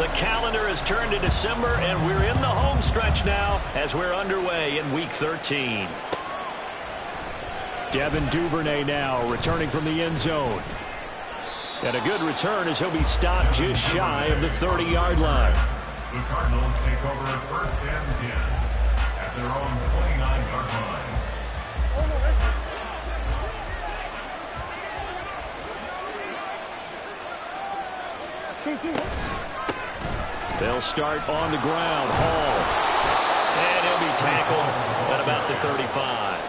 The calendar has turned to December, and we're in the home stretch now as we're underway in Week 13. Devin Duvernay now returning from the end zone. And a good return as he'll be stopped just shy of the 30-yard line. The Cardinals take over first and 10 at their own 29-yard line. They'll start on the ground. Hall. And he'll be tackled at about the 35.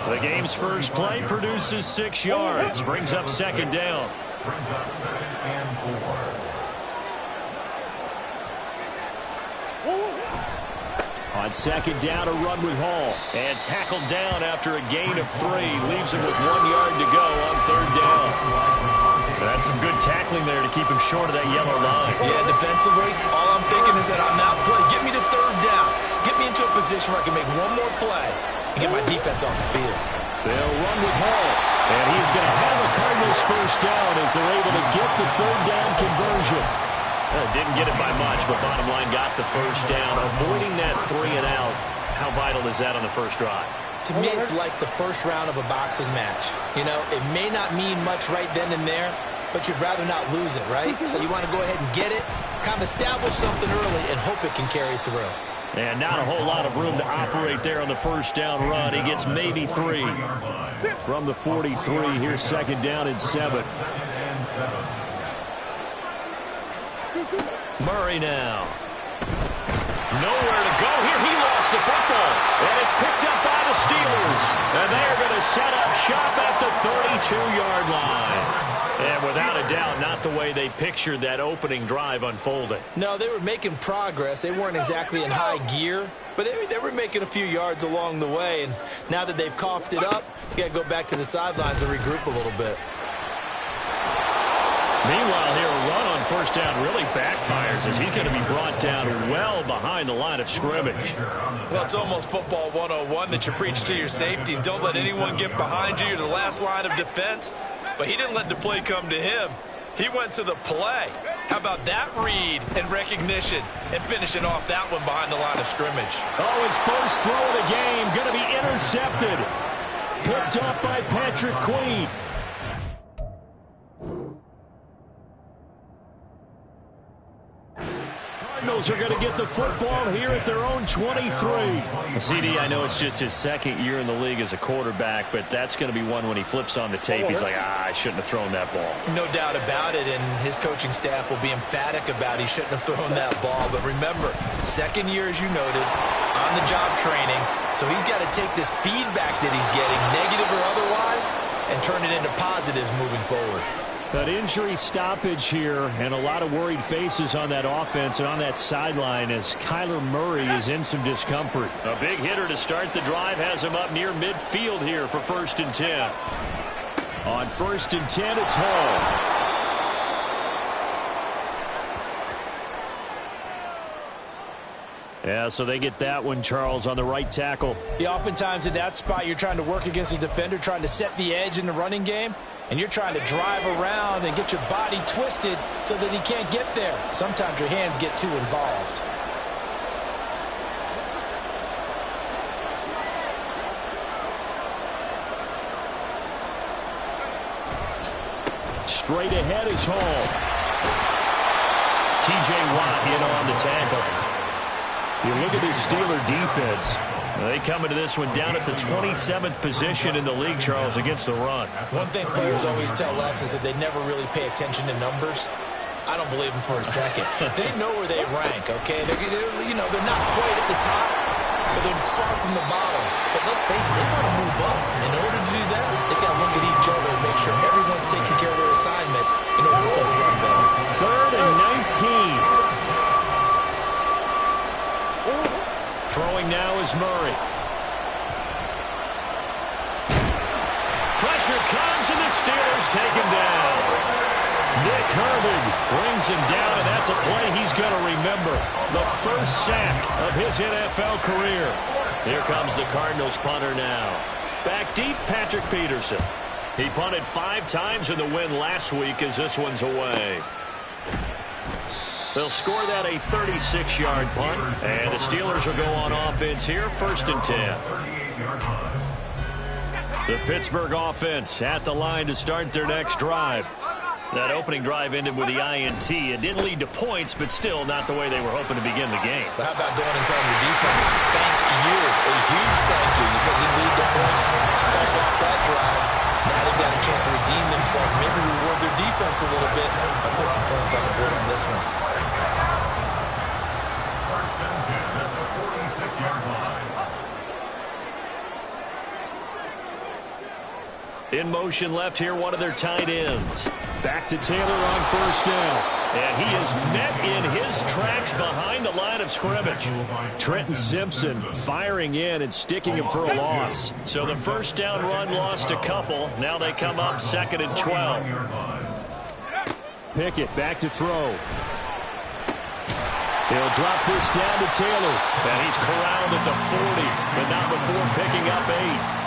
The game's first play produces 6 yards. Brings up second down. Brings up 2nd and 4. On second down, a run with Hall. And tackled down after a gain of 3. Leaves him with 1 yard to go on third down. That's some good tackling there to keep him short of that yellow line. Yeah, defensively, all I'm thinking is that I'm outplayed. Get me to third down. Get me into a position where I can make one more play and get my defense off the field. They'll run with Hall. And he's going to have a Cardinals first down as they're able to get the third down conversion. Didn't get it by much, but bottom line got the first down. Avoiding that 3 and out. How vital is that on the first drive? To me, it's like the first round of a boxing match. You know, it may not mean much right then and there, but you'd rather not lose it, right? So you want to go ahead and get it, kind of establish something early, and hope it can carry through. And not a whole lot of room to operate there on the first down run. He gets maybe 3. From the 43, here's second down and 7. Murray now. Nowhere to go here. He lost the football. And it's picked up by the Steelers. And they're going to set up shop at the 32-yard line. And without a doubt, not the way they pictured that opening drive unfolding. No, they were making progress. They weren't exactly in high gear, but they were making a few yards along the way. And now that they've coughed it up, you got to go back to the sidelines and regroup a little bit. Meanwhile, here a run on first down really backfires as he's going to be brought down well behind the line of scrimmage. Well, it's almost football 101 that you preach to your safeties. Don't let anyone get behind you. You're the last line of defense. But he didn't let the play come to him. He went to the play. How about that read and recognition and finishing off that one behind the line of scrimmage? Oh, his first throw of the game going to be intercepted. Picked up by Patrick Queen. Cardinals are going to get the football here at their own 23. CD, I know it's just his second year in the league as a quarterback, but that's going to be one when he flips on the tape. He's like, I shouldn't have thrown that ball. No doubt about it, and his coaching staff will be emphatic about he shouldn't have thrown that ball. But remember, second year, as you noted, on-the-job training, so he's got to take this feedback that he's getting, negative or otherwise, and turn it into positives moving forward. But injury stoppage here and a lot of worried faces on that offense and on that sideline as Kyler Murray is in some discomfort. A big hitter to start the drive has him up near midfield here for 1st and 10. On 1st and 10, it's Hall. Yeah, so they get that one, Charles, on the right tackle. Yeah, oftentimes in that spot, you're trying to work against a defender, trying to set the edge in the running game, and you're trying to drive around and get your body twisted so that he can't get there. Sometimes your hands get too involved. Straight ahead is Hall. T.J. Watt in on the tackle. You look at this Steeler defense. They come into this one down at the 27th position in the league, Charles, against the run. One thing players always tell us is that they never really pay attention to numbers. I don't believe them for a second. They know where they rank, okay? They're not quite at the top, but they're far from the bottom. But let's face it, they want to move up. In order to do that, they've got to look at each other and make sure everyone's taking care of their assignments in order to play the run better. 3rd and 19. Throwing now is Murray. Pressure comes and the Steelers take him down. Nick Herbig brings him down, and that's a play he's going to remember. The first sack of his NFL career. Here comes the Cardinals punter now. Back deep, Patrick Peterson. He punted 5 times in the win last week as this one's away. They'll score that a 36-yard punt, and the Steelers will go on offense here, 1st and 10. The Pittsburgh offense at the line to start their next drive. That opening drive ended with the INT. It didn't lead to points, but still not the way they were hoping to begin the game. But how about going and telling your defense, thank you, a huge thank you. You said it didn't lead to points. Start off that drive. Now they've got a chance to redeem themselves, maybe reward their defense a little bit by putting some points on the board on this one. First and 10 at the 46-yard line. In motion left here, one of their tight ends. Back to Taylor on 1st down. And he is met in his tracks behind the line of scrimmage. Trenton Simpson firing in and sticking him for a loss. So the 1st down run lost a couple. Now they come up 2nd and 12. Pickett back to throw. He'll drop this down to Taylor. And he's corralled at the 40, but not before picking up 8.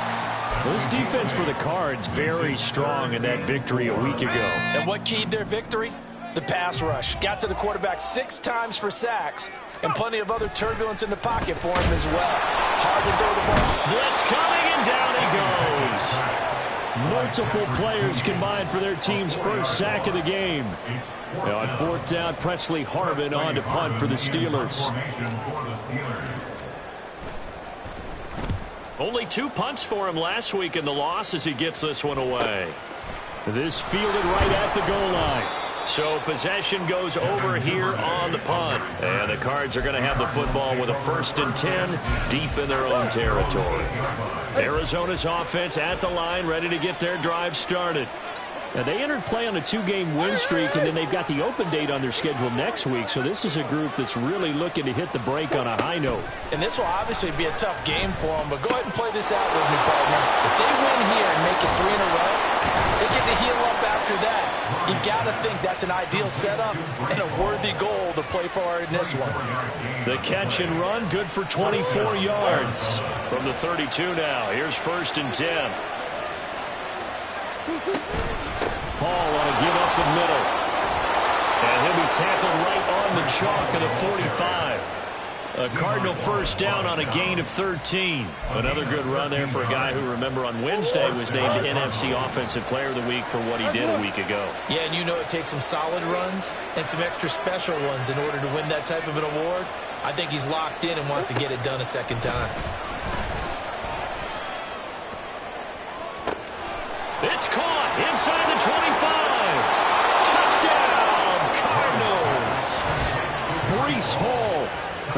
This defense for the Cards very strong in that victory a week ago. And what keyed their victory? The pass rush. Got to the quarterback 6 times for sacks, and plenty of other turbulence in the pocket for him as well. Hard to throw the ball. Blitz coming, and down he goes. Multiple players combined for their team's 1st sack of the game. Now on 4th down, Presley Harvin on to punt for the Steelers. Only 2 punts for him last week in the loss as he gets this one away. This fielded right at the goal line. So possession goes over here on the punt. And the Cards are going to have the football with a 1st and 10 deep in their own territory. Arizona's offense at the line, ready to get their drive started. Now, they entered play on a 2-game win streak, and then they've got the open date on their schedule next week. So this is a group that's really looking to hit the break on a high note. And this will obviously be a tough game for them, but go ahead and play this out with me, partner. If they win here and make it 3 in a row, they get to heal up after that. You got to think that's an ideal setup and a worthy goal to play for in this one. The catch and run, good for 24 yards. From the 32 now, here's 1st and 10. Paul on a give up the middle. And he'll be tackled right on the chalk of the 45. A Cardinal 1st down on a gain of 13. Another good run there for a guy who, remember, on Wednesday was named NFC Offensive Player of the Week for what he did a week ago. Yeah, and you know it takes some solid runs and some extra special ones in order to win that type of an award. I think he's locked in and wants to get it done a 2nd time. It's caught inside the 25. Touchdown, Cardinals. Breece Hall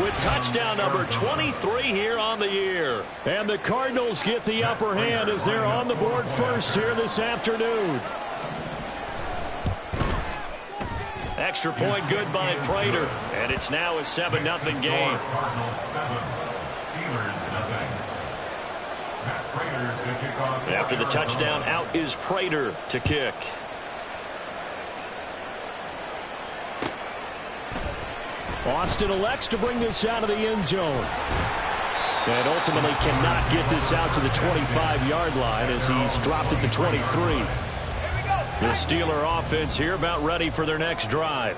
with touchdown number 23 here on the year. And the Cardinals get the upper hand as they're on the board first here this afternoon. Extra point good by Prater. And it's now a 7-0 game. Cardinals 7, Steelers nothing. After the touchdown, out is Prater to kick. Austin elects to bring this out of the end zone. And ultimately cannot get this out to the 25-yard line as he's dropped at the 23. The Steeler offense here about ready for their next drive.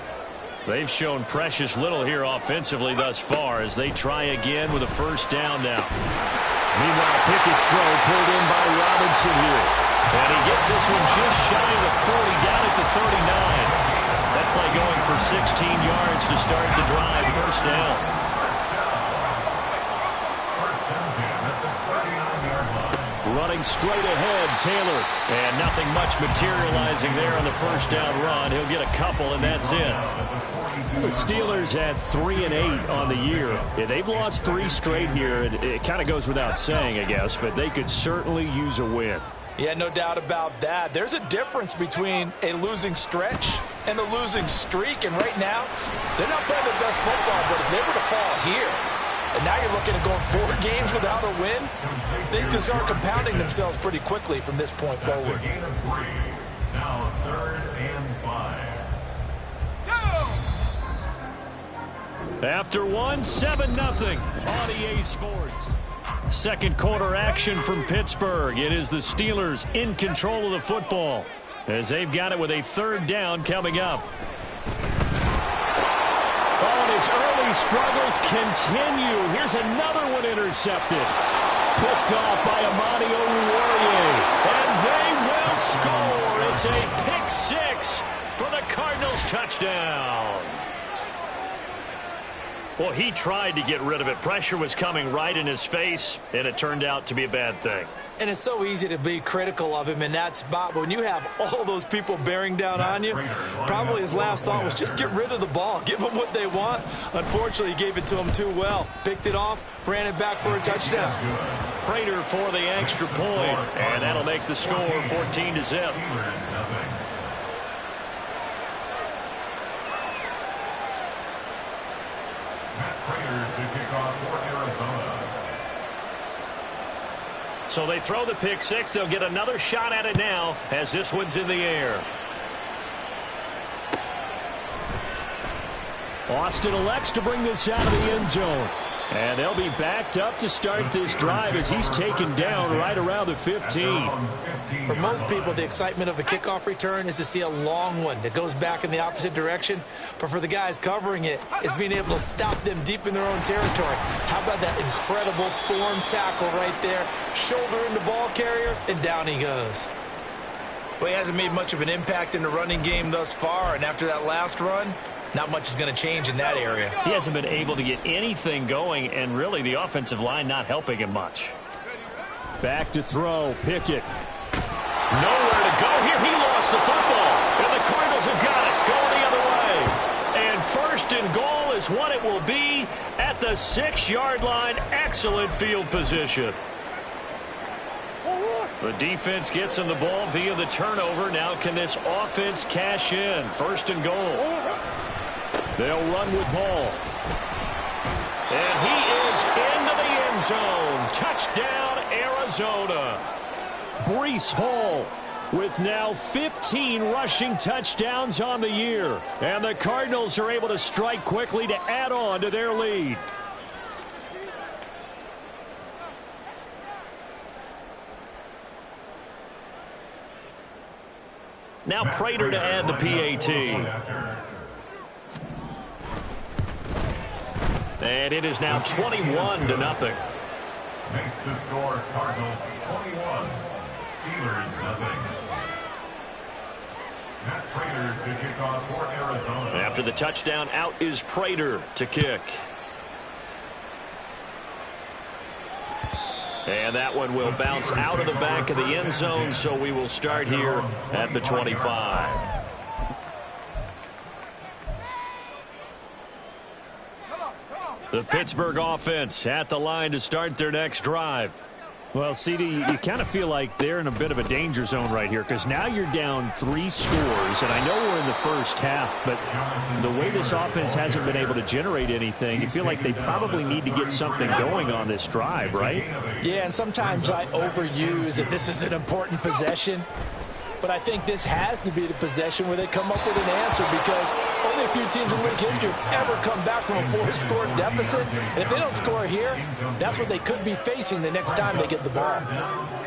They've shown precious little here offensively thus far as they try again with a 1st down now. Meanwhile, Pickett's throw pulled in by Robinson here. And he gets this one just shy of the 40, down at the 39. That play going for 16 yards to start the drive, 1st down. Running straight ahead, Taylor. And nothing much materializing there on the 1st down run. He'll get a couple, and that's it. The Steelers at 3-8 on the year. Yeah, they've lost 3 straight here. It kind of goes without saying, I guess, but they could certainly use a win. Yeah, no doubt about that. There's a difference between a losing stretch and a losing streak, and right now, they're not playing their best football, but if they were to fall here, and now you're looking at going 4 games without a win, things can start compounding themselves pretty quickly from this point forward. Now 3rd and 5. After 7-0 on EA Sports. Second quarter action from Pittsburgh. It is the Steelers in control of the football as they've got it with a 3rd down coming up. Oh, and his early struggles continue. Here's another one intercepted. Picked off by Amani Oruwariye. And they will score. It's a pick six for the Cardinals touchdown. Well, he tried to get rid of it. Pressure was coming right in his face, and it turned out to be a bad thing. And it's so easy to be critical of him in that spot. But when you have all those people bearing down on you, probably his last thought was just get rid of the ball. Give them what they want. Unfortunately, he gave it to them too well. Picked it off, ran it back for a touchdown. Prater for the extra point, and that'll make the score 14-0. So they throw the pick six. They'll get another shot at it now as this one's in the air. Austin elects to bring this out of the end zone. And they'll be backed up to start this drive as he's taken down right around the 15. For most people, the excitement of a kickoff return is to see a long one that goes back in the opposite direction. But for the guys covering it, it's being able to stop them deep in their own territory. How about that incredible form tackle right there? Shoulder in the ball carrier, and down he goes. Well, he hasn't made much of an impact in the running game thus far, and after that last run, not much is going to change in that area. He hasn't been able to get anything going, and really the offensive line not helping him much. Back to throw. Pickett. Nowhere to go here. He lost the football, and the Cardinals have got it going the other way. And first and goal is what it will be at the 6-yard line. Excellent field position. The defense gets him the ball via the turnover. Now can this offense cash in? First and goal. They'll run with Hall. And he is into the end zone. Touchdown, Arizona. Breece Hall with now 15 rushing touchdowns on the year. And the Cardinals are able to strike quickly to add on to their lead. Now Prater to add the PAT. And it is now 21-0. Makes the score Cardinals 21, Steelers nothing. Matt Prater to kick off for Arizona. After the touchdown, out is Prater to kick. And that one will bounce out of the back of the end zone, so we will start here at the 25. The Pittsburgh offense at the line to start their next drive. Well, CD, you kind of feel like they're in a bit of a danger zone right here because now you're down 3 scores, and I know we're in the first half, but the way this offense hasn't been able to generate anything, you feel like they probably need to get something going on this drive, right? Yeah, and sometimes I overuse that this is an important possession. But I think this has to be the possession where they come up with an answer because only a few teams in league history have ever come back from a 4-score deficit. And if they don't score here, that's what they could be facing the next time they get the ball.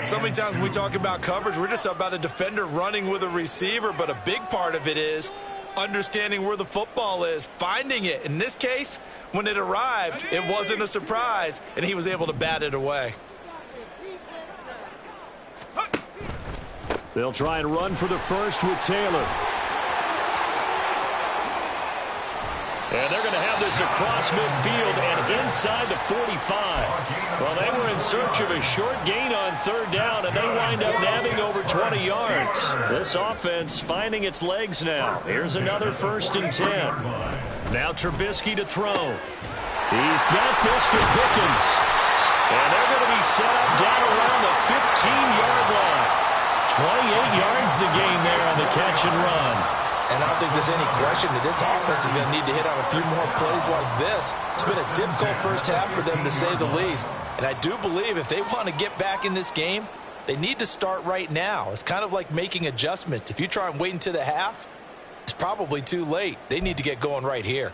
So many times when we talk about coverage, we're just about a defender running with a receiver. But a big part of it is understanding where the football is, finding it. In this case, when it arrived, it wasn't a surprise, and he was able to bat it away. They'll try and run for the first with Taylor. And they're going to have this across midfield and inside the 45. Well, they were in search of a short gain on third down, and they wind up nabbing over 20 yards. This offense finding its legs now. Here's another 1st and 10. Now Trubisky to throw. He's got this to Pickens. And they're going to be set up down around the 15-yard line. 28 yards the gain there on the catch and run. And I don't think there's any question that this offense is going to need to hit on a few more plays like this. It's been a difficult first half for them, to say the least. And I do believe if they want to get back in this game, they need to start right now. It's kind of like making adjustments. If you try and wait until the half, it's probably too late. They need to get going right here.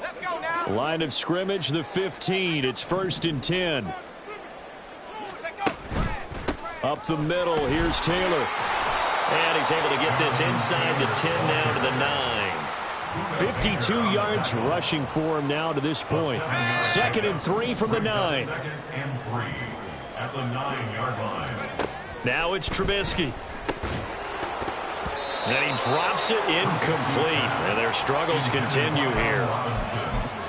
Let's go now. Line of scrimmage, the 15. It's 1st and 10. Up the middle, here's Taylor. And he's able to get this inside the 10 now to the 9. 52 yards rushing for him now to this point. 2nd and 3 from the 9. 2nd and 3 at the 9-yard line. Now it's Trubisky. And he drops it incomplete. And their struggles continue here.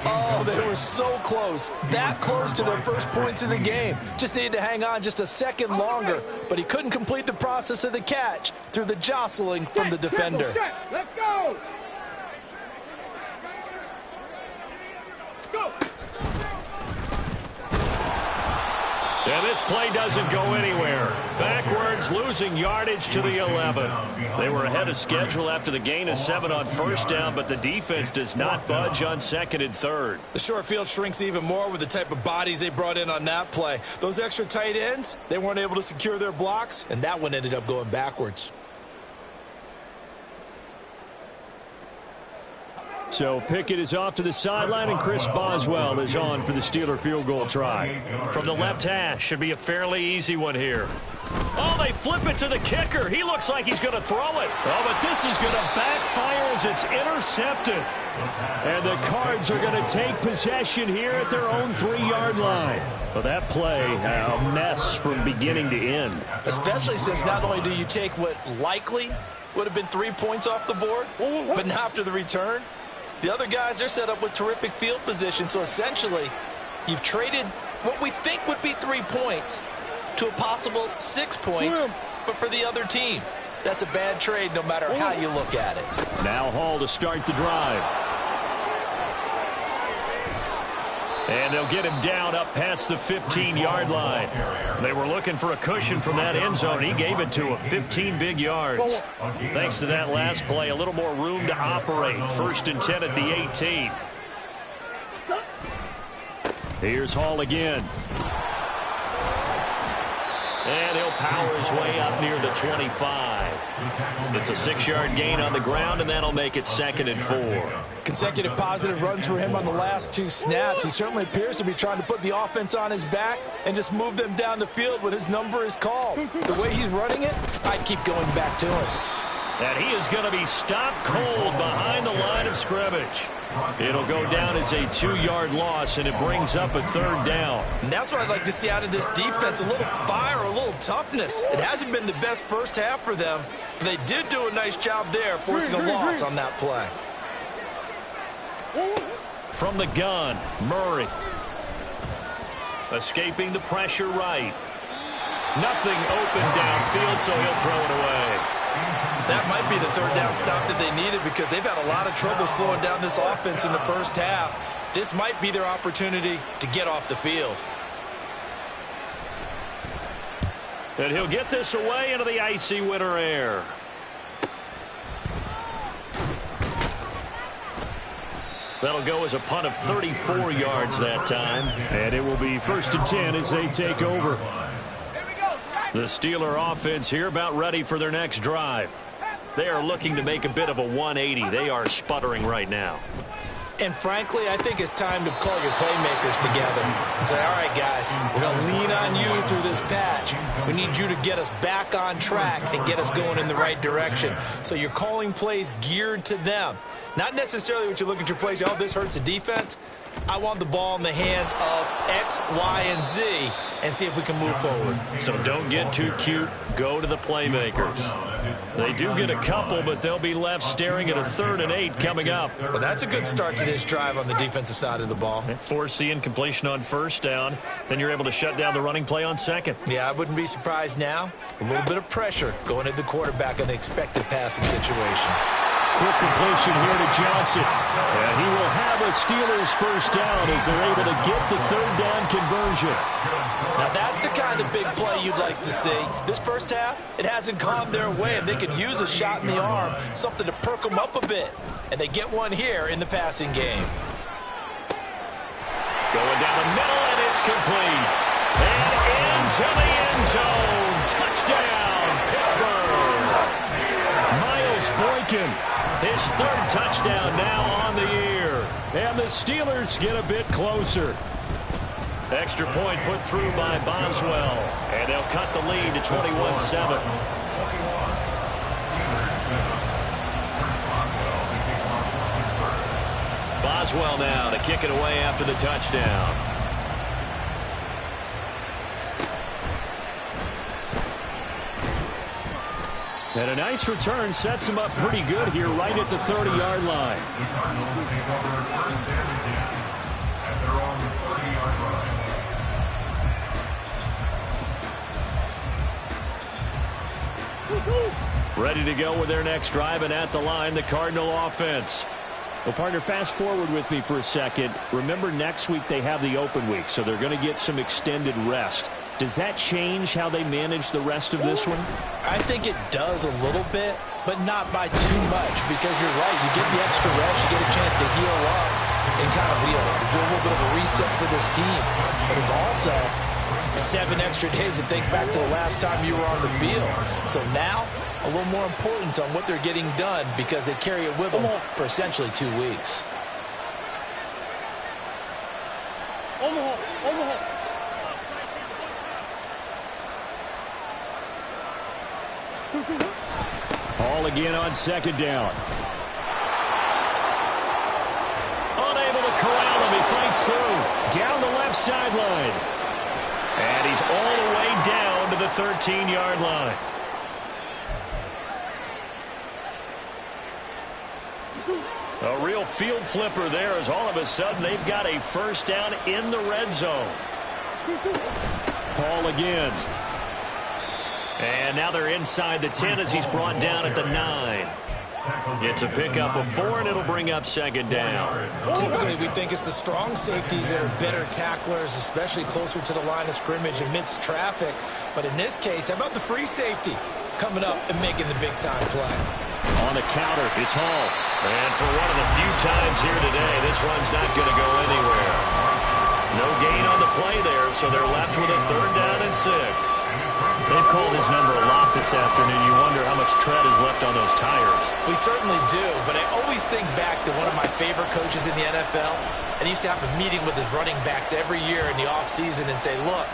Oh, they were so close. That close to their first points in the game. Just needed to hang on just a second longer. But he couldn't complete the process of the catch through the jostling from the defender. Let's go! Go! And this play doesn't go anywhere. Backwards, losing yardage to the 11. They were ahead of schedule after the gain of 7 on first down, but the defense does not budge on 2nd and 3rd. The short field shrinks even more with the type of bodies they brought in on that play. Those extra tight ends, they weren't able to secure their blocks, and that one ended up going backwards. So Pickett is off to the sideline, and Chris Boswell is on for the Steeler field goal try. From the left hash, should be a fairly easy one here. Oh, they flip it to the kicker. He looks like he's going to throw it. Oh, but this is going to backfire as it's intercepted. And the Cards are going to take possession here at their own 3-yard line. Well, that play, a mess from beginning to end. Especially since not only do you take what likely would have been 3 points off the board, but now after the return, the other guys, they're set up with terrific field position. So essentially, you've traded what we think would be 3 points to a possible 6 points, but for the other team. That's a bad trade no matter how you look at it. Now Hall to start the drive. And they'll get him down up past the 15-yard line. They were looking for a cushion from that end zone. He gave it to him. 15 big yards. Thanks to that last play, a little more room to operate. 1st and 10 at the 18. Here's Hall again. And he'll power his way up near the 25. It's a 6-yard gain on the ground, and that'll make it 2nd and 4. Consecutive positive runs for him on the last 2 snaps. He certainly appears to be trying to put the offense on his back and just move them down the field when his number is called. The way he's running it, I'd keep going back to him. And he is going to be stopped cold behind the line of scrimmage. It'll go down as a 2-yard loss, and it brings up a 3rd down. And that's what I'd like to see out of this defense, a little fire, a little toughness. It hasn't been the best first half for them, but they did do a nice job there, forcing a loss on that play. From the gun, Murray. Escaping the pressure right. Nothing open downfield, so he'll throw it away. That might be the 3rd down stop that they needed because they've had a lot of trouble slowing down this offense in the first half. This might be their opportunity to get off the field. And he'll get this away into the icy winter air. That'll go as a punt of 34 yards that time. And it will be 1st and 10 as they take over. The Steeler offense here about ready for their next drive. They are looking to make a bit of a 180. They are sputtering right now. And frankly, I think it's time to call your playmakers together and say, all right, guys, we're going to lean on you through this patch. We need you to get us back on track and get us going in the right direction. So you're calling plays geared to them. Not necessarily what you look at your plays, oh, this hurts the defense. I want the ball in the hands of X, Y, and Z and see if we can move forward. So don't get too cute. Go to the playmakers. They do get a couple, but they'll be left staring at a 3rd and 8 coming up. Well, that's a good start to this drive on the defensive side of the ball. Force the incompletion on 1st down. Then you're able to shut down the running play on 2nd. Yeah, I wouldn't be surprised now. A little bit of pressure going at the quarterback in the expected passing situation. Quick completion here to Johnson. And he will have a Steelers 1st down as they're able to get the 3rd down conversion. Now that's the kind of big play you'd like to see. This first half, it hasn't gone their way, and they could use a shot in the arm, something to perk them up a bit. And they get one here in the passing game. Going down the middle, and it's complete. And into the end zone. Touchdown, Pittsburgh. Miles Boykin, his 3rd touchdown now on the year. And the Steelers get a bit closer. Extra point put through by Boswell. And they'll cut the lead to 21-7. Boswell now to kick it away after the touchdown. And a nice return sets him up pretty good here right at the 30-yard line. The Cardinals take over first and 10 at their own 30-yard line. Ready to go with their next drive, and at the line, the Cardinal offense. Well, partner, fast forward with me for a second. Remember, next week they have the open week, so they're going to get some extended rest. Does that change how they manage the rest of this one? I think it does a little bit, but not by too much, because you're right. You get the extra rest, you get a chance to heal up and kind of do a little bit of a reset for this team. But it's also 7 extra days to think back to the last time you were on the field. So now, a little more importance on what they're getting done, because they carry it with them for essentially 2 weeks. Hall again on second down. Unable to corral him. He fights through. Down the left sideline. And he's all the way down to the 13-yard line. A real field flipper there, as all of a sudden they've got a first down in the red zone. Hall again. And now they're inside the 10 as he's brought down at the 9. It's a pickup of 4, and it'll bring up second down. Typically, we think it's the strong safeties that are better tacklers, especially closer to the line of scrimmage amidst traffic. But in this case, how about the free safety coming up and making the big-time play? On the counter, it's Hall. And for one of the few times here today, this run's not going to go anywhere. No gain on the play there, so they're left with a 3rd down and 6. They've called his number a lot this afternoon. You wonder how much tread is left on those tires. We certainly do, but I always think back to one of my favorite coaches in the NFL, and he used to have a meeting with his running backs every year in the offseason and say, look,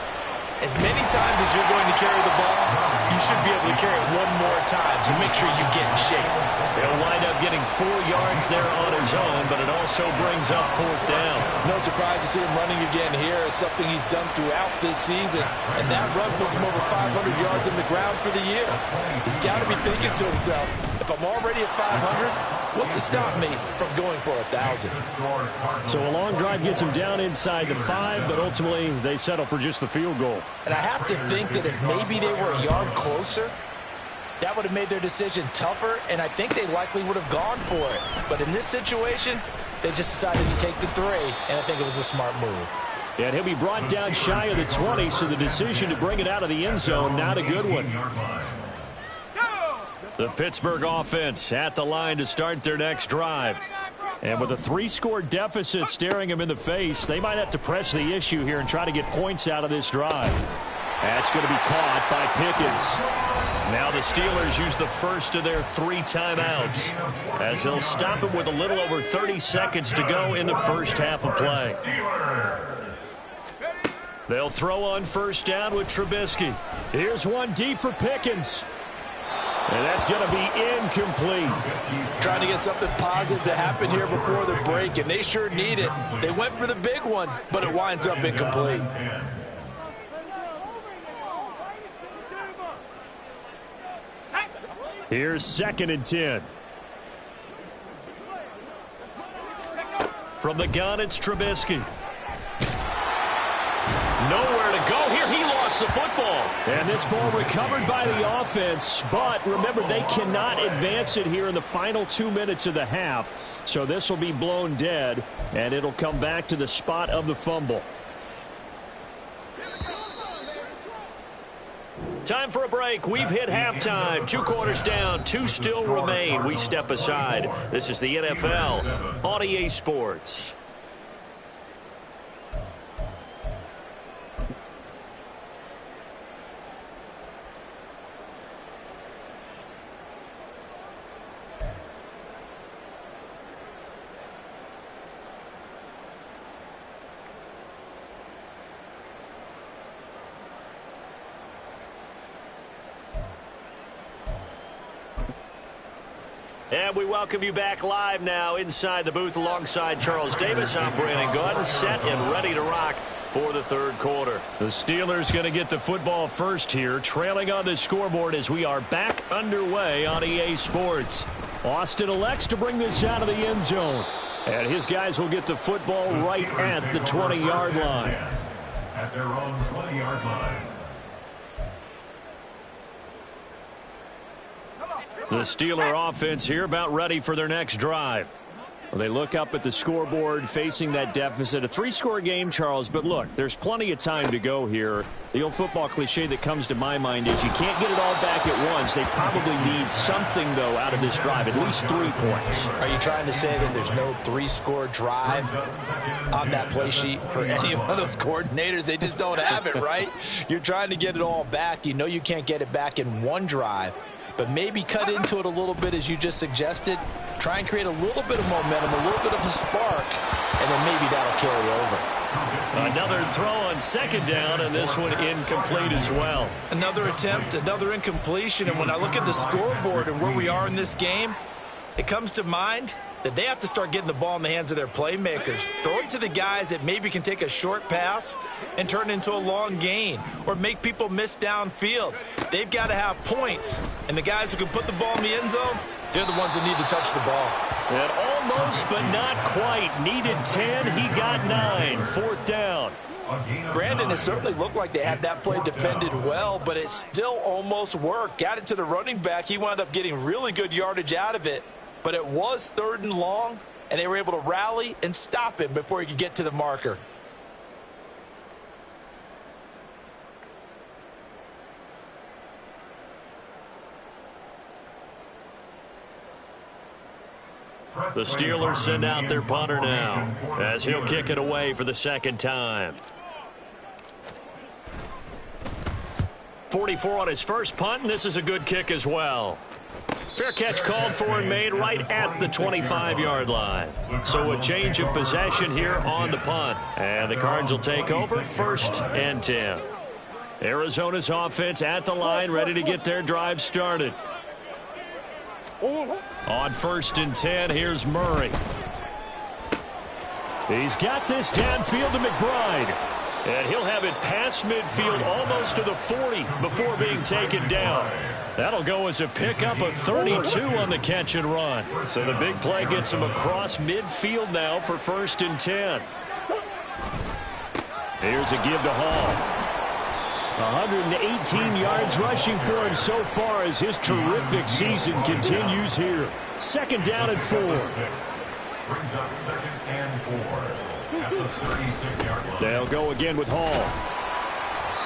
as many times as you're going to carry the ball, you should be able to carry it one more time, so make sure you get in shape. He'll wind up getting 4 yards there on his own, but it also brings up 4th down. No surprise to see him running again here. It's something he's done throughout this season, and that run puts him over 500 yards in the ground for the year. He's got to be thinking to himself, if I'm already at 500, what's to stop me from going for 1,000? So a long drive gets him down inside the 5, but ultimately they settle for just the field goal. And I have to think that if maybe they were a yard closer, that would have made their decision tougher, and I think they likely would have gone for it. But in this situation, they just decided to take the 3, and I think it was a smart move. And he'll be brought down shy of the 20, so the decision to bring it out of the end zone, not a good one. The Pittsburgh offense at the line to start their next drive. And with a 3-score deficit staring them in the face, they might have to press the issue here and try to get points out of this drive. That's going to be caught by Pickens. Now the Steelers use the first of their 3 timeouts, as they'll stop it with a little over 30 seconds to go in the first half of play. They'll throw on first down with Trubisky. Here's one deep for Pickens. And that's going to be incomplete. Trying to get something positive to happen here before the break, and they sure need it. They went for the big one, but it winds up incomplete. Here's 2nd and 10. From the gun, it's Trubisky. Nowhere to go here. He lost the football. And this ball recovered by the offense. But remember, they cannot advance it here in the final 2 minutes of the half. So this will be blown dead, and it'll come back to the spot of the fumble. Time for a break. We've hit halftime. 2 quarters down. 2 still remain. We step aside. This is the NFL on EA Sports. And we welcome you back live now inside the booth alongside Charles Davis. I'm Brandon Gaudin, set and ready to rock for the third quarter. The Steelers going to get the football first here, trailing on the scoreboard as we are back underway on EA Sports. Austin elects to bring this out of the end zone. And his guys will get the football right at the 20-yard line. At their own 20-yard line. The Steeler offense here about ready for their next drive. Well, they look up at the scoreboard facing that deficit. A 3-score game, Charles, but look, there's plenty of time to go here. The old football cliche that comes to my mind is you can't get it all back at once. They probably need something, though, out of this drive, at least 3 points. Are you trying to say that there's no 3-score drive on that play sheet for any one of those coordinators? They just don't have it, right? You're trying to get it all back. You know you can't get it back in one drive. But maybe cut into it a little bit as you just suggested. Try and create a little bit of momentum, a little bit of a spark, and then maybe that'll carry over. Another throw on second down, and this one incomplete as well. Another attempt, another incompletion, and when I look at the scoreboard and where we are in this game, it comes to mind that they have to start getting the ball in the hands of their playmakers. Throw it to the guys that maybe can take a short pass and turn it into a long gain or make people miss downfield. They've got to have points, and the guys who can put the ball in the end zone, they're the ones that need to touch the ball. And almost, but not quite. Needed 10, he got 9. 4th down. Brandon, it certainly looked like they had that play defended well, but it still almost worked. Got it to the running back. He wound up getting really good yardage out of it. But it was 3rd and long, and they were able to rally and stop him before he could get to the marker. The Steelers send out their punter now as he'll kick it away for the second time. 44 on his first punt, and this is a good kick as well. Fair catch called for and made right at the 25-yard line. So a change of possession here on the punt. And the Cards will take over 1st and 10. Arizona's offense at the line, ready to get their drive started. On 1st and 10, here's Murray. He's got this downfield to McBride. And he'll have it past midfield almost to the 40 before being taken down. That'll go as a pickup of 32 on the catch and run. So the big play gets him across midfield now for 1st and 10. Here's a give to Hall. 118 yards rushing for him so far as his terrific season continues here. 2nd down and 4. Brings up 2nd and 4 at the 36-yard line. They'll go again with Hall.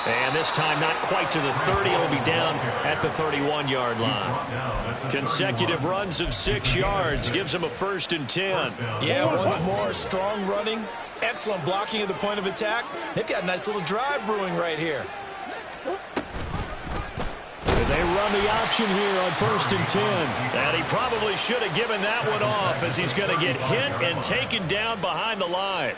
And this time not quite to the 30. It'll be down at the 31-yard line. Consecutive runs of 6 yards gives him a 1st and 10. Yeah, once more, strong running, excellent blocking at the point of attack. They've got a nice little drive brewing right here. They run the option here on 1st and 10. And he probably should have given that one off as he's going to get hit and taken down behind the line.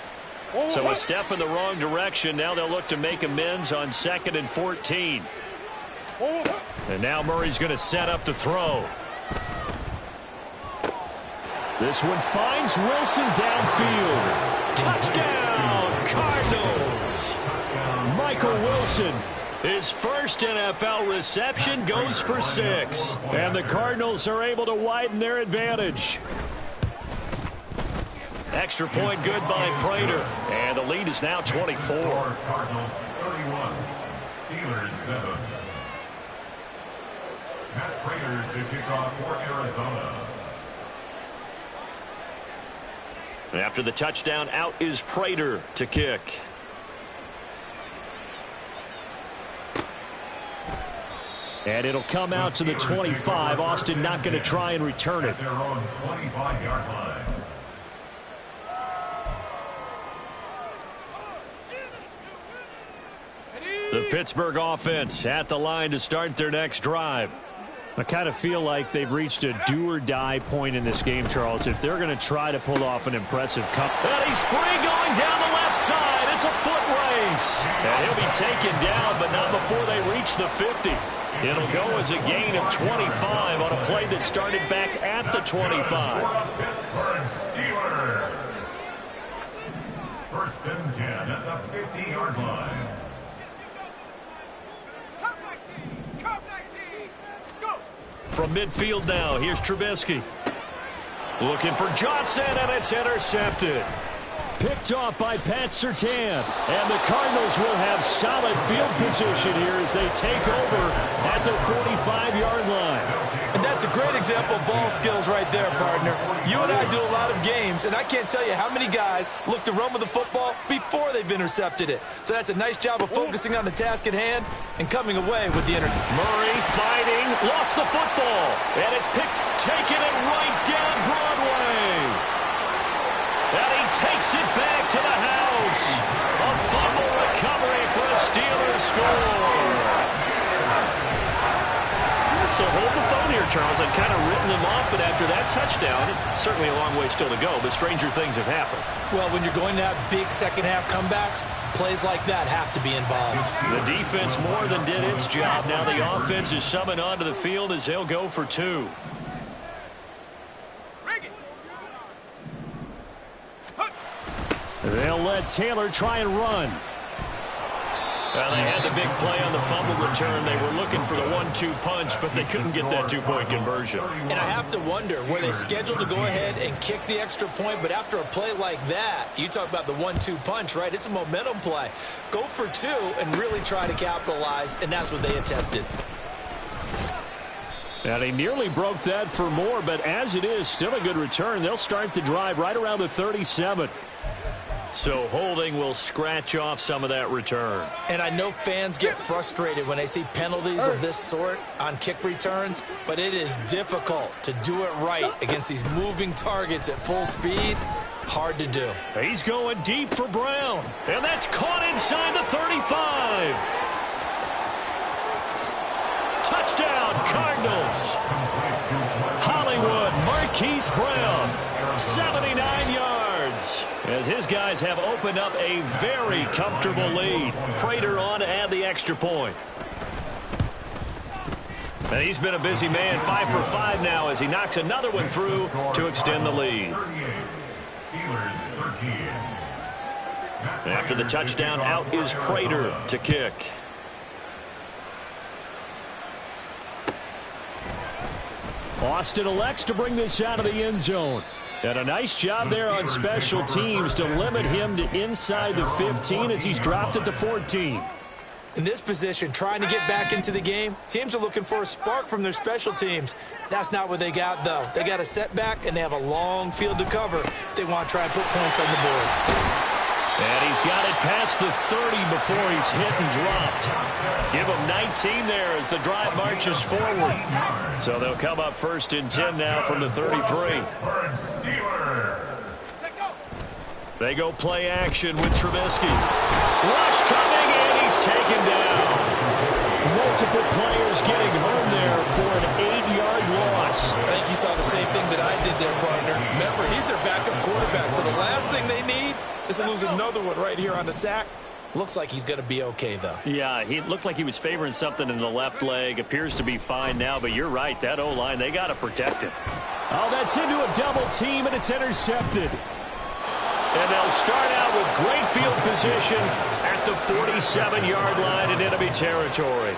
So a step in the wrong direction. Now they'll look to make amends on 2nd and 14. And now Murray's going to set up to throw. This one finds Wilson downfield. Touchdown, Cardinals. Michael Wilson. His first NFL reception goes for 6. And the Cardinals are able to widen their advantage. Extra point good by Prater. And the lead is now 24. Cardinals 31, Steelers 7. Matt Prater to kick off for Arizona. After the touchdown, out is Prater to kick. And it'll come out to the 25. Austin not going to try and return it. At their own 25-yard line. The Pittsburgh offense at the line to start their next drive. I kind of feel like they've reached a do-or-die point in this game, Charles, if they're going to try to pull off an impressive comeback. And he's free going down the left side. It's a foot race. And he'll be taken down, but not before they reach the 50. It'll go as a gain of 25 on a play that started back at the 25. Pittsburgh Steelers. First and 10 at the 50-yard line. From midfield now, here's Trubisky. Looking for Johnson, and it's intercepted. Picked off by Pat Surtain. And the Cardinals will have solid field position here as they take over at the 45-yard line. And that's a great example of ball skills right there, partner. You and I do a lot of games, and I can't tell you how many guys look to run with the football before they've intercepted it. So that's a nice job of focusing on the task at hand and coming away with the interception. Murray fighting, lost the football, and it's picked, taking it right down Broadway. And he takes it back to the house. A fumble recovery for a Steelers score. So hold the phone here, Charles. I've kind of written them off, but after that touchdown, certainly a long way still to go, but stranger things have happened. Well, when you're going to have big second-half comebacks, plays like that have to be involved. The defense more than did its job. Now the offense is summoned onto the field as they'll go for two. They'll let Taylor try and run. Well, they had the big play on the fumble return. They were looking for the 1-2 punch, but they couldn't get that two-point conversion. And I have to wonder, were they scheduled to go ahead and kick the extra point, but after a play like that, you talk about the 1-2 punch, right? It's a momentum play. Go for two and really try to capitalize, and that's what they attempted. And he nearly broke that for more, but as it is, still a good return. They'll start the drive right around the 37. So holding will scratch off some of that return. And I know fans get frustrated when they see penalties of this sort on kick returns, but it is difficult to do it right against these moving targets at full speed. Hard to do. He's going deep for Brown, and that's caught inside the 35. Touchdown, Cardinals. Hollywood Marquise Brown, 79 yards. As his guys have opened up a very comfortable lead. Prater on to add the extra point. And he's been a busy man, 5 for 5 now as he knocks another one through to extend the lead. After the touchdown, out is Prater to kick. Austin elects to bring this out of the end zone. And a nice job there on special teams to limit him to inside the 15 as he's dropped at the 14. In this position, trying to get back into the game, teams are looking for a spark from their special teams. That's not what they got, though. They got a setback, and they have a long field to cover if they want to try and put points on the board. And he's got it past the 30 before he's hit and dropped. Give him 19 there as the drive marches forward. So they'll come up first and 10 now from the 33. They go play action with Trubisky. Rush coming, and he's taken down. Multiple players getting home there for an 8-yard loss. I think you saw the same thing that I did there, partner. Remember, he's their backup quarterback, so the last thing they need is to lose another one right here on the sack. Looks like he's going to be okay, though. Yeah, he looked like he was favoring something in the left leg. Appears to be fine now, but you're right. That O-line, they got to protect him. Oh, that's into a double team, and it's intercepted. And they'll start out with great field position at the 47-yard line in enemy territory.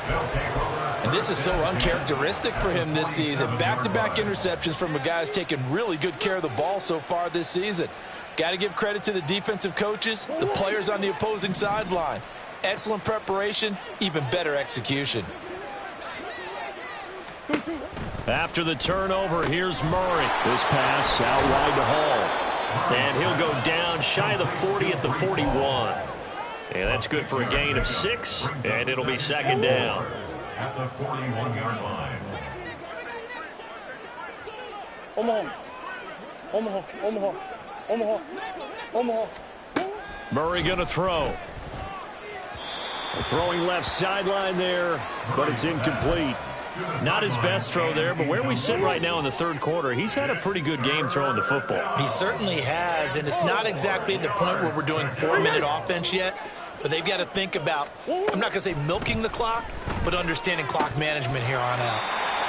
And this is so uncharacteristic for him this season. Back-to-back interceptions from a guy who's taken really good care of the ball so far this season. Got to give credit to the defensive coaches, the players on the opposing sideline. Excellent preparation, even better execution. After the turnover, here's Murray. This pass out wide to Hall. And he'll go down shy of the 40 at the 41. And that's good for a gain of 6, and it'll be second down. At the 41-yard line. Omaha. Murray going to throw. Throwing left sideline there, but it's incomplete. Not his best throw there, but where we sit right now in the third quarter, he's had a pretty good game throwing the football. He certainly has, and it's not exactly at the point where we're doing 4-minute offense yet, but they've got to think about, I'm not going to say milking the clock, but understanding clock management here on out.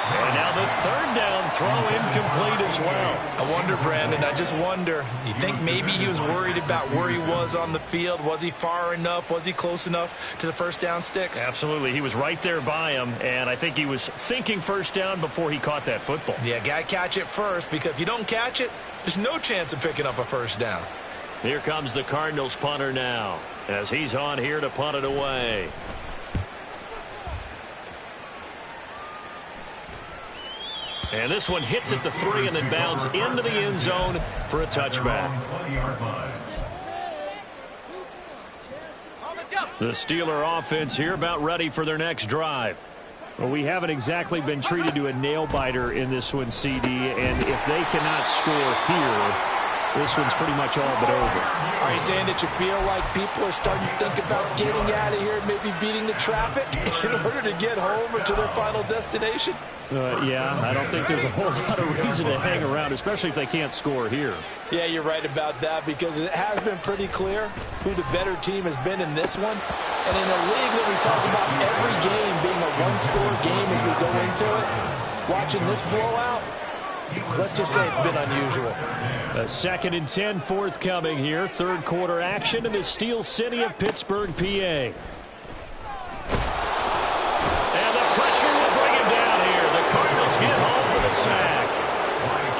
And now the third down throw incomplete as well. I wonder, Brandon, I just wonder, you think maybe he was worried about where he was on the field? Was he far enough? Was he close enough to the first down sticks? Absolutely. He was right there by him, and I think he was thinking first down before he caught that football. Yeah, got to catch it first, because if you don't catch it, there's no chance of picking up a first down. Here comes the Cardinals punter now, as he's on here to punt it away. And this one hits at the 3 and then bounds into the end zone for a touchback. The Steeler offense here about ready for their next drive. Well, we haven't exactly been treated to a nail-biter in this one, CD, and if they cannot score here, this one's pretty much all but over. Are you saying that you feel like people are starting to think about getting out of here, maybe beating the traffic in order to get home or to their final destination? Yeah, I don't think there's a whole lot of reason to hang around, especially if they can't score here. Yeah, you're right about that, because it has been pretty clear who the better team has been in this one. And in a league that we talk about every game being a one-score game as we go into it, watching this blowout, let's just say it's been unusual. A 2nd and 10 forthcoming here. Third quarter action in the Steel City of Pittsburgh, PA. And the pressure will bring him down here. The Cardinals get home for the sack.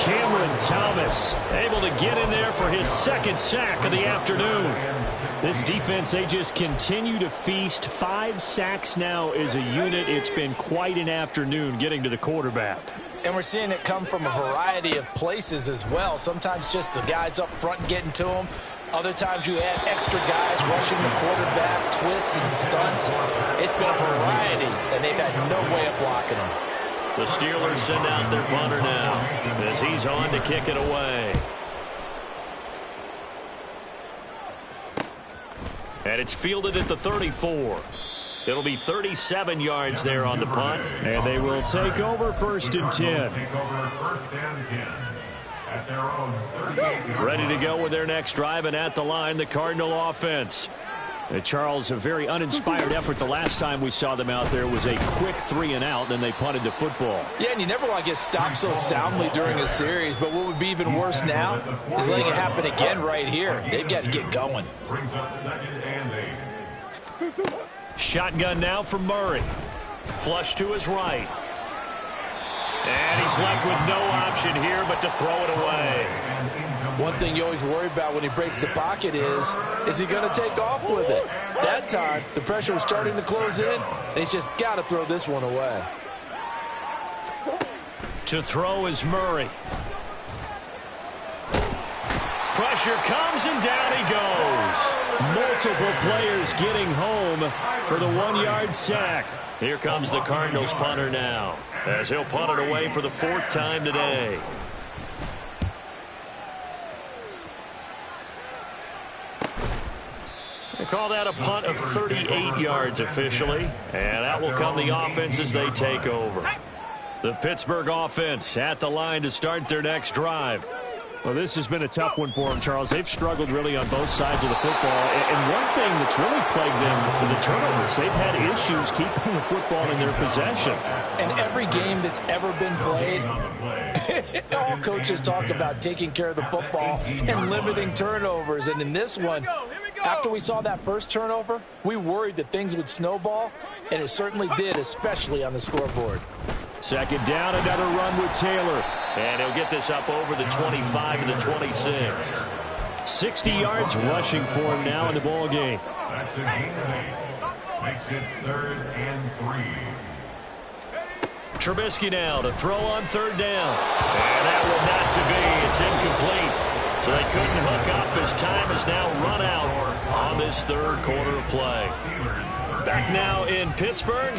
Cameron Thomas able to get in there for his 2nd sack of the afternoon. This defense, they just continue to feast. 5 sacks now as a unit. It's been quite an afternoon getting to the quarterback. And we're seeing it come from a variety of places as well. Sometimes just the guys up front getting to them. Other times you add extra guys rushing the quarterback, twists and stunts. It's been a variety, and they've had no way of blocking them. The Steelers send out their punter now as he's on to kick it away. And it's fielded at the 34. It'll be 37 yards there on the punt, and they will take over 1st and 10. Ready to go with their next drive, and at the line, the Cardinal offense. Charles, a very uninspired effort the last time we saw them out there was a quick 3 and out, then they punted the football. Yeah, and you never want to get stopped so soundly during a series, but what would be even worse now is letting it happen again right here. They've got to get going. Brings up 2nd and 8. Shotgun now for Murray. Flush to his right. And he's left with no option here but to throw it away. One thing you always worry about when he breaks the pocket is he going to take off with it? That time, the pressure was starting to close in, and he's just got to throw this one away. To throw is Murray. Pressure comes, and down he goes. Multiple players getting home for the 1-yard sack. Here comes the Cardinals punter now, as he'll punt it away for the 4th time today. They call that a punt of 38 yards officially, and out will come the offense as they take over. The Pittsburgh offense at the line to start their next drive. Well, this has been a tough one for them, Charles. They've struggled really on both sides of the football. And one thing that's really plagued them, the turnovers. They've had issues keeping the football in their possession. And every game that's ever been played, all coaches talk about taking care of the football and limiting turnovers. And in this one, after we saw that first turnover, we worried that things would snowball, and it certainly did, especially on the scoreboard. 2nd down, another run with Taylor. And he'll get this up over the 25 to the 26. 60 yards rushing for him now in the ball game. That's an 8 and 8. Makes it 3rd and 3. Trubisky now to throw on 3rd down. And that one not to be. It's incomplete. So they couldn't hook up as time has now run out on this 3rd quarter of play. Back now in Pittsburgh.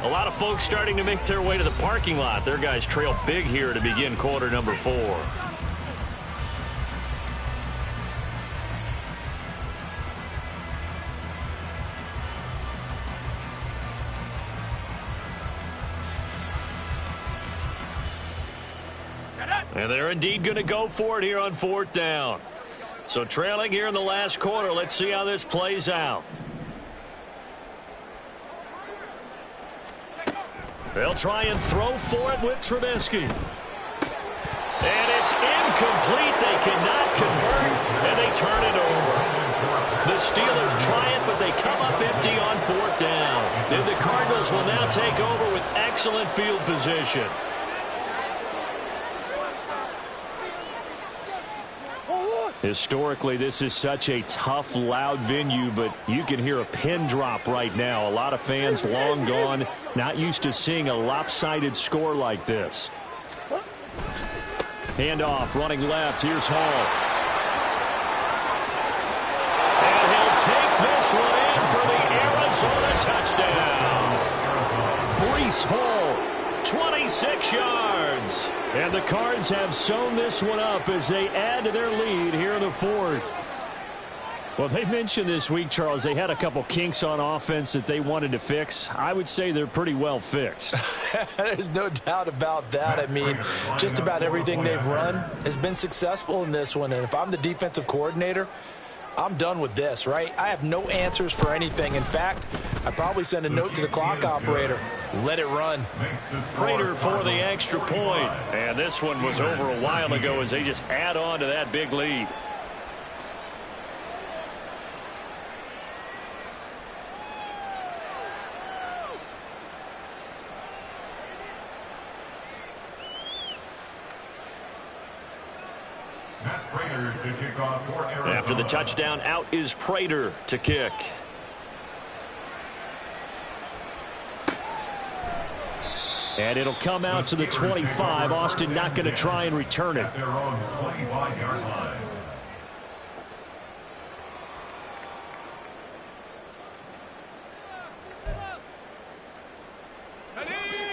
A lot of folks starting to make their way to the parking lot. Their guys trail big here to begin quarter number 4. And they're indeed going to go for it here on 4th down. So trailing here in the last quarter. Let's see how this plays out. They'll try and throw for it with Trubisky. And it's incomplete. They cannot convert, and they turn it over. The Steelers try it, but they come up empty on 4th down. And the Cardinals will now take over with excellent field position. Historically, this is such a tough, loud venue, but you can hear a pin drop right now. A lot of fans long gone, not used to seeing a lopsided score like this. Handoff, running left. Here's Hall. And he'll take this one in for the Arizona touchdown. Breece Hall, 26 yards. And the Cards have sewn this one up as they add to their lead here in the 4th. Well, they mentioned this week, Charles, they had a couple kinks on offense that they wanted to fix. I would say they're pretty well fixed. There's no doubt about that. I mean, just about everything they've run has been successful in this one. And if I'm the defensive coordinator, I'm done with this, right? I have no answers for anything. In fact, I'd probably send a note to the clock operator. Let it run. Prater for the extra point. And this one was over a while ago as they just add on to that big lead. To kick off for Arizona. After the touchdown, out is Prater to kick. And it'll come out to the 25. Austin not going to try and return it. At their own 25-yard line.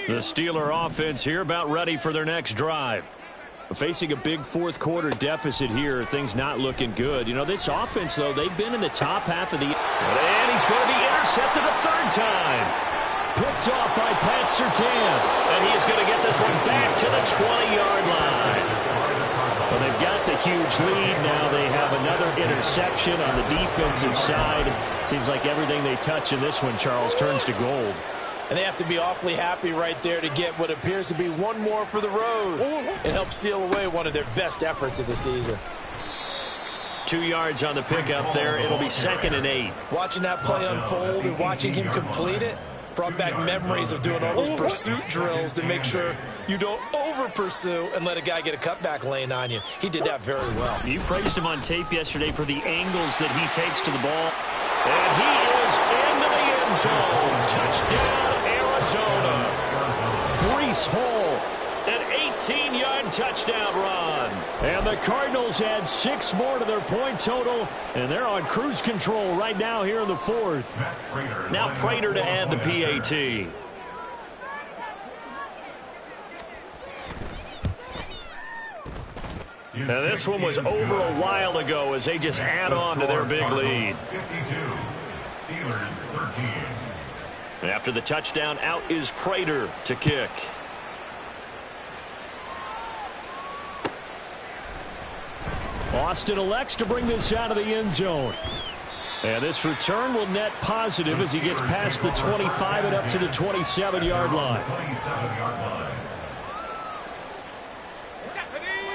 The Steeler offense here about ready for their next drive. Facing a big fourth-quarter deficit here, things not looking good. You know, this offense, though, they've been in the top half of the... And he's going to be intercepted a third time. Picked off by Pat Surtain. And he is going to get this one back to the 20-yard line. Well, they've got the huge lead. Now they have another interception on the defensive side. Seems like everything they touch in this one, Charles, turns to gold. And they have to be awfully happy right there to get what appears to be one more for the road. It helps seal away one of their best efforts of the season. 2 yards on the pickup there. It'll be 2nd and 8. Watching that play unfold and watching him complete it brought back memories of doing all those pursuit drills to make sure you don't over-pursue and let a guy get a cutback lane on you. He did that very well. You praised him on tape yesterday for the angles that he takes to the ball. And he is into the end zone. Touchdown, Arizona. Breece Hall, an 18-yard touchdown run. And the Cardinals add 6 more to their point total, and they're on cruise control right now here in the 4th. Now Prater to add the PAT. Now this one was over a while ago as they just add on to their big lead. 52, Steelers 13. After the touchdown, out is Prater to kick. Austin elects to bring this out of the end zone. And this return will net positive as he gets past the 25 and up to the 27-yard line.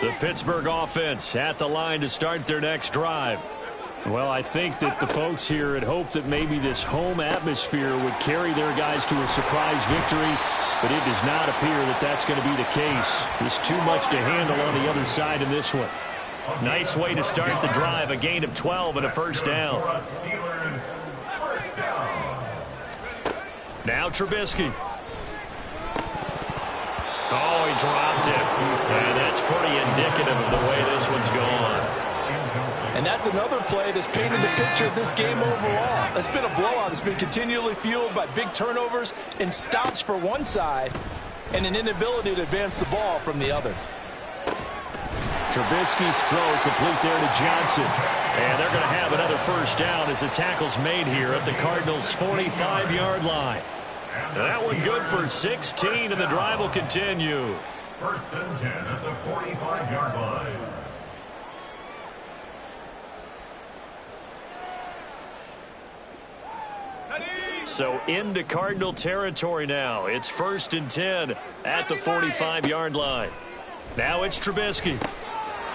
The Pittsburgh offense at the line to start their next drive. Well, I think that the folks here had hoped that maybe this home atmosphere would carry their guys to a surprise victory, but it does not appear that that's going to be the case. There's too much to handle on the other side in this one. Nice way to start the drive, a gain of 12 and a first down. Now Trubisky. Oh, he dropped it. And that's pretty indicative of the way this one's gone. And that's another play that's painted the picture of this game overall. It's been a blowout. It's been continually fueled by big turnovers and stops for one side and an inability to advance the ball from the other. Trubisky's throw complete there to Johnson. And they're going to have another first down as the tackle's made here at the Cardinals' 45-yard line. And that one good for 16, and the drive will continue. First and 10 at the 45-yard line. So into Cardinal territory now. It's 1st and 10 at the 45-yard line. Now it's Trubisky.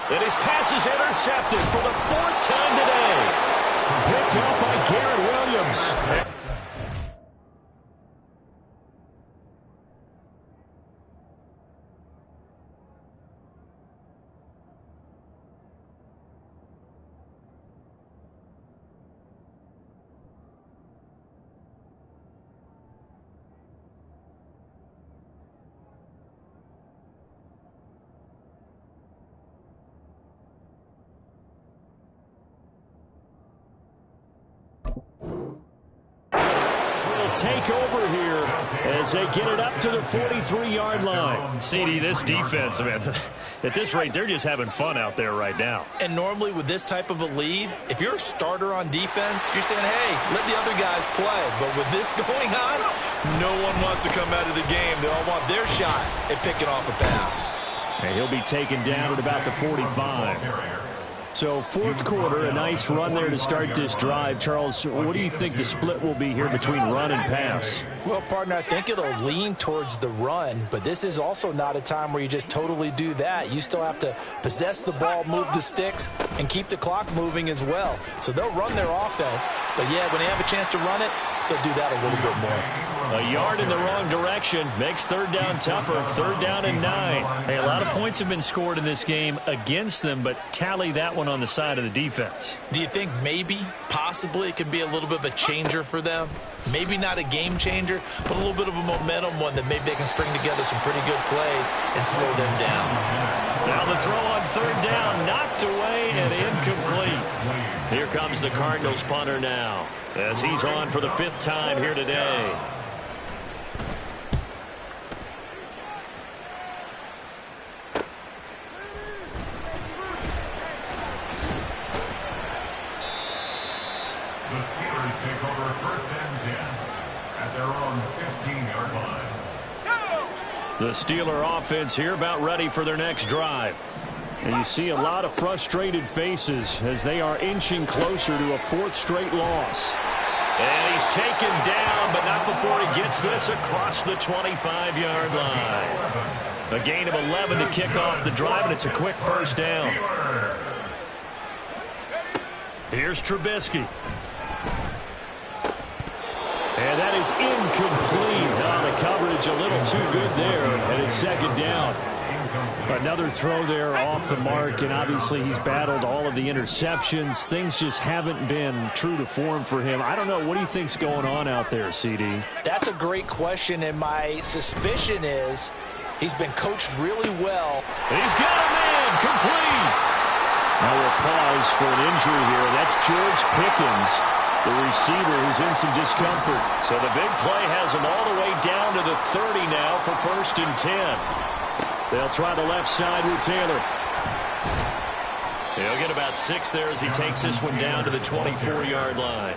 And his pass is intercepted for the 4th time today. Picked up by Garrett Williams. Take over here as they get it up to the 43-yard line. CD, this defense, man, at this rate, they're just having fun out there right now. And normally with this type of a lead, if you're a starter on defense, you're saying, hey, let the other guys play. But with this going on, no one wants to come out of the game. They all want their shot at picking off a pass. And he'll be taken down at about the 45. So 4th quarter, a nice run there to start this drive. Charles, what do you think the split will be here between run and pass? Well, partner, I think it'll lean towards the run, but this is also not a time where you just totally do that. You still have to possess the ball, move the sticks, and keep the clock moving as well. So they'll run their offense, but yeah, when they have a chance to run it, they'll do that a little bit more. A yard in the wrong direction makes 3rd down tougher. 3rd down and 9. Hey, a lot of points have been scored in this game against them, but tally that one on the side of the defense. Do you think maybe, possibly, it can be a little bit of a changer for them? Maybe not a game changer, but a little bit of a momentum one that maybe they can string together some pretty good plays and slow them down. Now the throw on 3rd down, knocked away and incomplete. Here comes the Cardinals punter now, as he's on for the 5th time here today. The Steelers take over 1st and 10 at their own 15-yard line. The Steeler offense here about ready for their next drive. And you see a lot of frustrated faces as they are inching closer to a 4th straight loss. And he's taken down, but not before he gets this across the 25-yard line. A gain of 11 to kick off the drive, and it's a quick 1st down. Here's Trubisky. And that is incomplete. The coverage a little too good there, and it's 2nd down. Another throw there off the mark, and obviously he's battled all of the interceptions. Things just haven't been true to form for him. I don't know. What do you think's going on out there, CD? That's a great question, and my suspicion is he's been coached really well. He's got a man complete. Now we'll pause for an injury here. That's George Pickens, the receiver who's in some discomfort. So the big play has him all the way down to the 30 now for 1st and 10. They'll try the left side with Taylor. He'll get about 6 there as he takes this one down to the 24-yard line.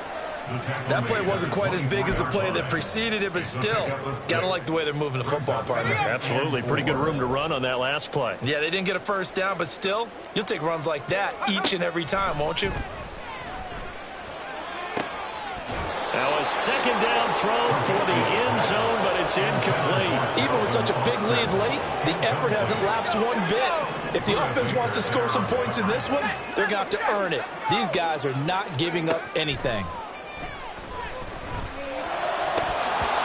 That play wasn't quite as big as the play that preceded it, but still, gotta like the way they're moving the football, partner. Absolutely. Pretty good room to run on that last play. Yeah, they didn't get a 1st down, but still, you'll take runs like that each and every time, won't you? Now a 2nd down throw for the end zone, but it's incomplete. Even with such a big lead late, the effort hasn't lapsed one bit. If the offense wants to score some points in this one, they're going to have to earn it. These guys are not giving up anything.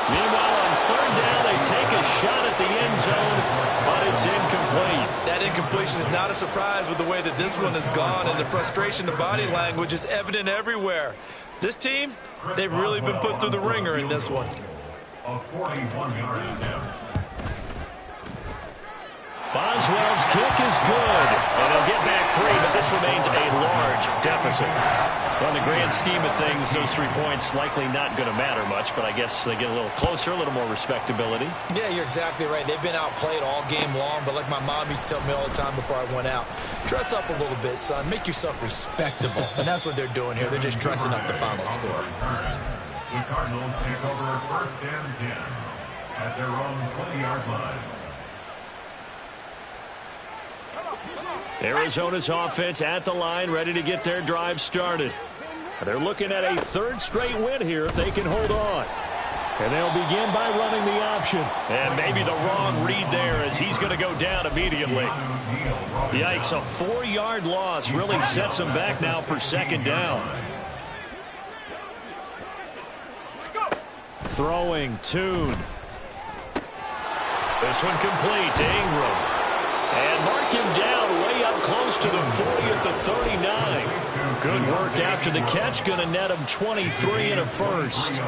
Meanwhile, on 3rd down, they take a shot at the end zone, but it's incomplete. That incompletion is not a surprise with the way that this one has gone, and the frustration, the body language is evident everywhere. This team, they've really been put through the ringer in this one. A 41-yard attempt. Boswell's kick is good, and he'll get back 3, but this remains a large deficit. Well, in the grand scheme of things, those 3 points likely not going to matter much, but I guess they get a little closer, a little more respectability. Yeah, you're exactly right. They've been outplayed all game long, but like my mom used to tell me all the time before I went out, dress up a little bit, son. Make yourself respectable. And that's what they're doing here. They're just dressing up the final score. The Cardinals take over 1st and 10 at their own 20-yard line. Arizona's offense at the line, ready to get their drive started. They're looking at a third straight win here if they can hold on. And they'll begin by running the option. And maybe the wrong read there as he's going to go down immediately. Yikes, a 4-yard loss really sets him back now for second down. Throwing, Kttn. This one complete to Ingram. And mark him down way up close to the 40 at the 39. Good work after the catch. Going to net him 23 and a first.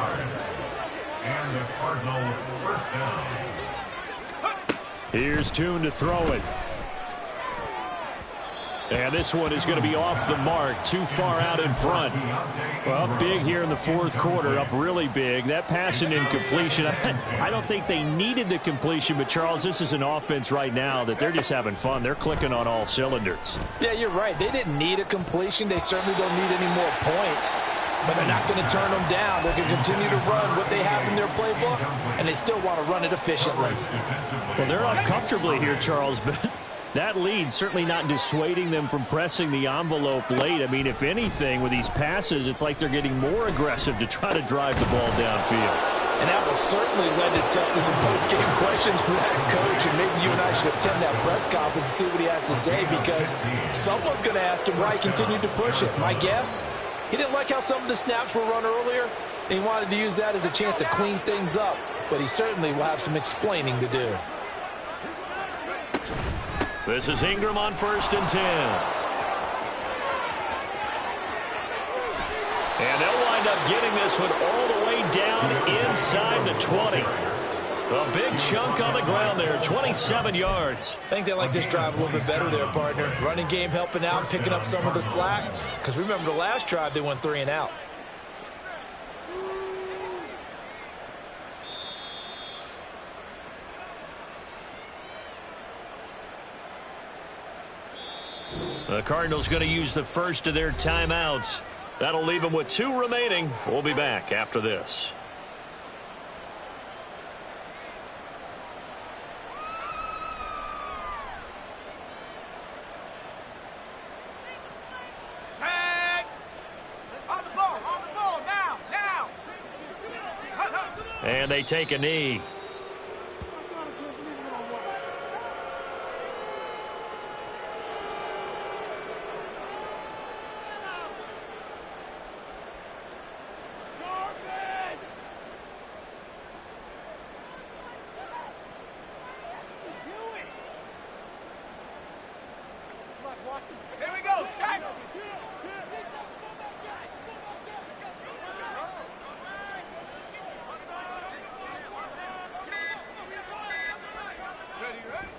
And the Cardinals first down. Here's Kttn to throw it. And this one is going to be off the mark, too far out in front. Well, big here in the fourth quarter, up really big. That pass and incompletion, I don't think they needed the completion, but Charles, this is an offense right now that they're just having fun. They're clicking on all cylinders. Yeah, you're right. They didn't need a completion. They certainly don't need any more points. But they're not going to turn them down. They're going to continue to run what they have in their playbook, and they still want to run it efficiently. Well, they're up comfortably here, Charles, but that lead certainly not dissuading them from pressing the envelope late. I mean, if anything, with these passes, it's like they're getting more aggressive to try to drive the ball downfield. And that will certainly lend itself to some post-game questions for that coach, and maybe you and I should attend that press conference and see what he has to say, because someone's going to ask him why he continued to push it. My guess? He didn't like how some of the snaps were run earlier, and he wanted to use that as a chance to clean things up. But he certainly will have some explaining to do. This is Ingram on 1st and 10. And they'll wind up getting this one all the way down inside the 20. A big chunk on the ground there, 27 yards. I think they like this drive a little bit better there, partner. Running game helping out, picking up some of the slack. Because remember, the last drive, they went 3 and out. The Cardinals going to use the first of their timeouts. That'll leave them with 2 remaining. We'll be back after this. And they take a knee. Here we go, Shaq.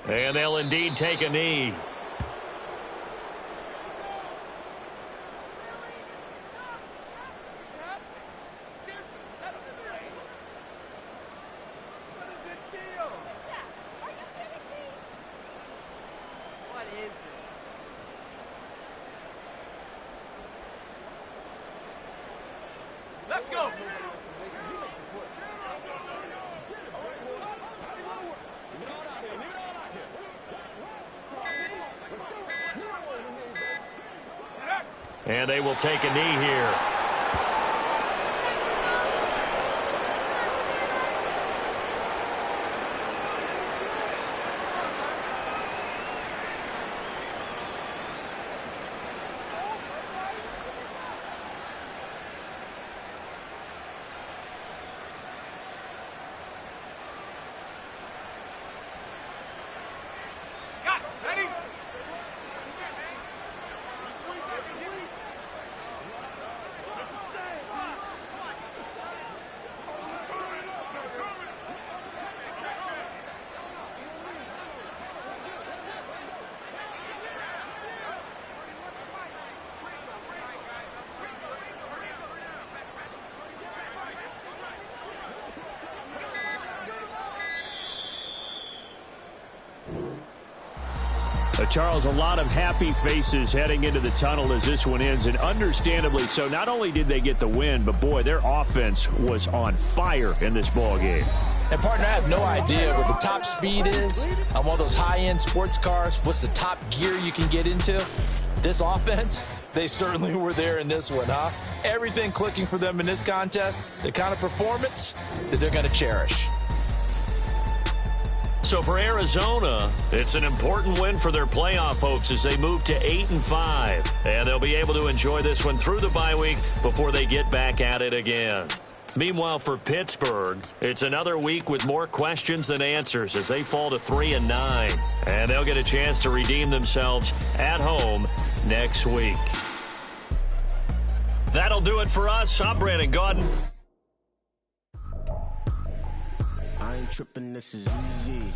And they'll indeed take a knee. Let's go. And they will take a knee here. Got it. Ready? Charles, a lot of happy faces heading into the tunnel as this one ends, and understandably so. Not only did they get the win, but boy, their offense was on fire in this ball game. And partner, I have no idea what the top speed is on one of those high-end sports cars. What's the top gear you can get into? This offense, They certainly were there in this one, huh? Everything clicking for them in this contest, the kind of performance that they're going to cherish. So for Arizona, it's an important win for their playoff hopes as they move to 8-5. And they'll be able to enjoy this one through the bye week before they get back at it again. Meanwhile, for Pittsburgh, it's another week with more questions than answers as they fall to 3-9. And they'll get a chance to redeem themselves at home next week. That'll do it for us. I'm Brandon Gaudin. I ain't tripping, this is easy.